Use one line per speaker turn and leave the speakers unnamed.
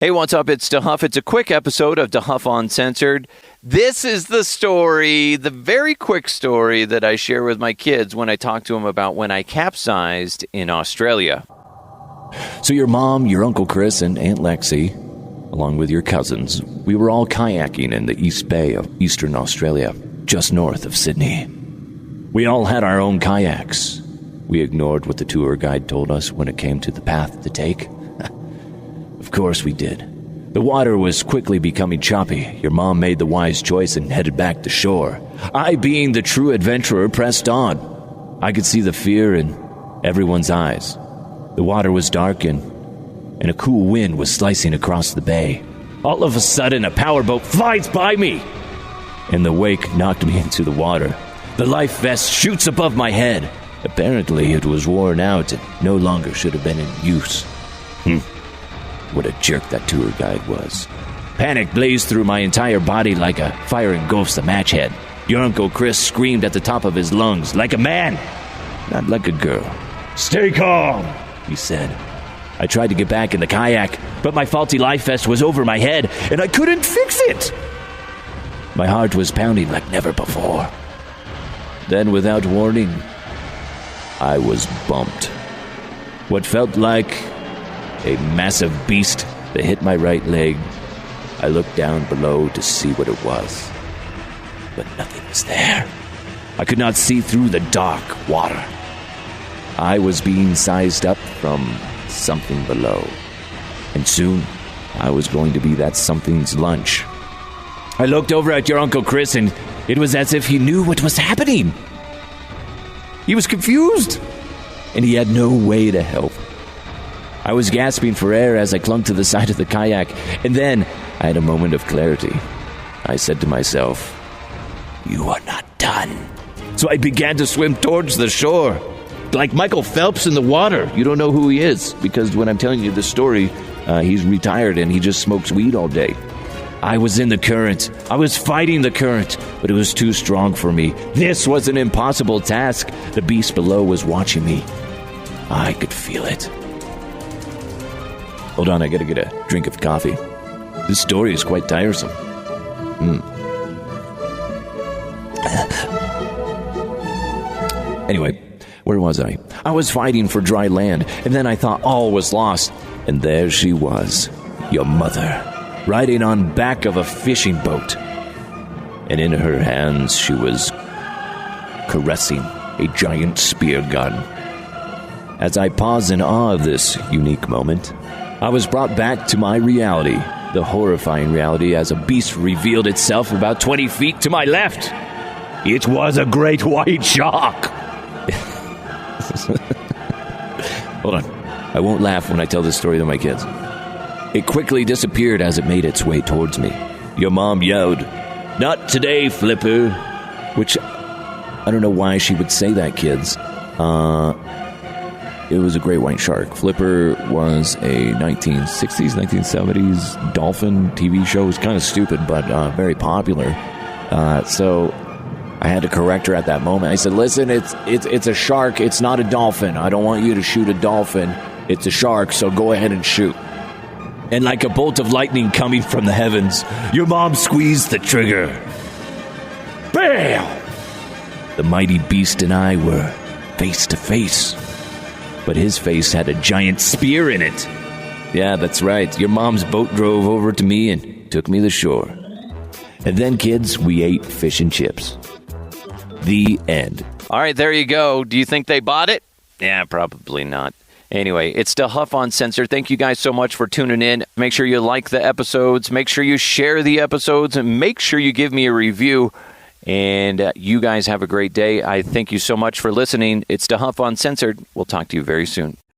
Hey, what's up? It's DeHuff. It's a quick episode of DeHuff Uncensored. This is the story, the very quick story that I share with my kids when I talk to them about when I capsized in Australia.
So your mom, your Uncle Chris, and Aunt Lexi, along with your cousins, we were all kayaking in the East Bay of Eastern Australia, just north of Sydney. We all had our own kayaks. We ignored what the tour guide told us when it came to the path to take. Of course we did. The water was quickly becoming choppy. Your mom made the wise choice and headed back to shore. I, being the true adventurer, pressed on. I could see the fear in everyone's eyes. The water was dark and a cool wind was slicing across the bay. All of a sudden, a powerboat flies by me, and the wake knocked me into the water. The life vest shoots above my head. Apparently, it was worn out and no longer should have been in use. What a jerk that tour guide was. Panic blazed through my entire body like a fire engulfs a match head. Your Uncle Chris screamed at the top of his lungs, like a man, not like a girl. "Stay calm," he said. I tried to get back in the kayak, but my faulty life vest was over my head, and I couldn't fix it. My heart was pounding like never before. Then, without warning, I was bumped. What felt like a massive beast that hit my right leg. I looked down below to see what it was, but nothing was there. I could not see through the dark water. I was being sized up from something below, and soon I was going to be that something's lunch. I looked over at your Uncle Chris, and it was as if he knew what was happening. He was confused, and he had no way to help. I was gasping for air as I clung to the side of the kayak, and then I had a moment of clarity. I said to myself, "You are not done." So I began to swim towards the shore, like Michael Phelps in the water. You don't know who he is, because when I'm telling you this story, he's retired and he just smokes weed all day. I was in the current. I was fighting the current, but it was too strong for me. This was an impossible task. The beast below was watching me. I could feel it. Hold on, I gotta get a drink of coffee. This story is quite tiresome. Anyway, where was I? I was fighting for dry land, and then I thought all was lost. And there she was, your mother, riding on back of a fishing boat. And in her hands she was caressing a giant spear gun. As I paused in awe of this unique moment, I was brought back to my reality, the horrifying reality, as a beast revealed itself about 20 feet to my left. It was a great white shark. Hold on. I won't laugh when I tell this story to my kids. It quickly disappeared as it made its way towards me. Your mom yelled, "Not today, Flipper," which I don't know why she would say that, kids. It was a great white shark. Flipper was a 1960s, 1970s dolphin TV show. It was kind of stupid, but very popular. So I had to correct her at that moment. I said, "Listen, it's a shark. It's not a dolphin. I don't want you to shoot a dolphin. It's a shark, so go ahead and shoot." And like a bolt of lightning coming from the heavens, your mom squeezed the trigger. Bam! The mighty beast and I were face to face. But his face had a giant spear in it. Yeah, that's right. Your mom's boat drove over to me and took me to shore. And then, kids, we ate fish and chips. The end.
All right, there you go. Do you think they bought it? Yeah, probably not. Anyway, it's DeHuff Uncensored. Thank you guys so much for tuning in. Make sure you like the episodes. Make sure you share the episodes. And make sure you give me a review. And you guys have a great day. I thank you so much for listening. It's DeHuff Uncensored. We'll talk to you very soon.